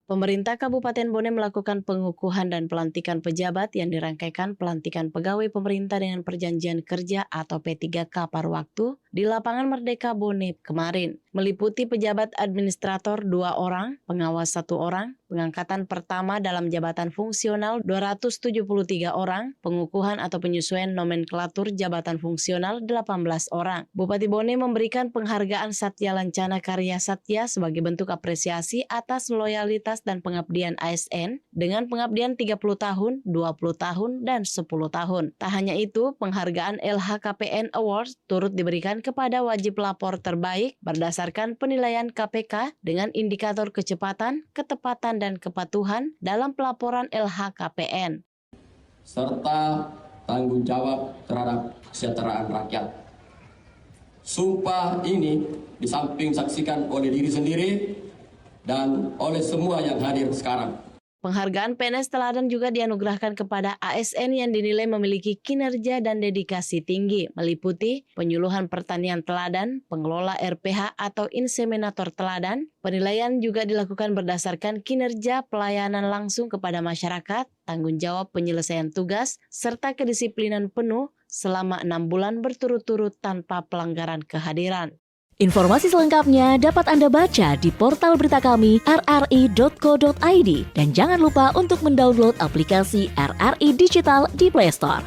Pemerintah Kabupaten Bone melakukan pengukuhan dan pelantikan pejabat yang dirangkaikan pelantikan pegawai pemerintah dengan perjanjian kerja atau P3K paruh waktu di Lapangan Merdeka Bone kemarin. Meliputi pejabat administrator 2 orang, pengawas 1 orang, pengangkatan pertama dalam jabatan fungsional 273 orang, pengukuhan atau penyesuaian nomenklatur jabatan fungsional 18 orang. Bupati Bone memberikan penghargaan Satya Lancana Karya Satya sebagai bentuk apresiasi atas loyalitas dan pengabdian ASN dengan pengabdian 30 tahun, 20 tahun, dan 10 tahun. Tak hanya itu, penghargaan LHKPN Awards turut diberikan kepada wajib lapor terbaik berdasarkan penilaian KPK dengan indikator kecepatan, ketepatan, dan kepatuhan dalam pelaporan LHKPN. Serta tanggung jawab terhadap kesejahteraan rakyat. Sumpah ini di samping saksikan oleh diri sendiri dan oleh semua yang hadir sekarang. Penghargaan PNS Teladan juga dianugerahkan kepada ASN yang dinilai memiliki kinerja dan dedikasi tinggi, meliputi penyuluhan pertanian teladan, pengelola RPH atau inseminator teladan. Penilaian juga dilakukan berdasarkan kinerja pelayanan langsung kepada masyarakat, tanggung jawab penyelesaian tugas, serta kedisiplinan penuh selama 6 bulan berturut-turut tanpa pelanggaran kehadiran. Informasi selengkapnya dapat Anda baca di portal berita kami rri.co.id dan jangan lupa untuk mendownload aplikasi RRI Digital di Play Store.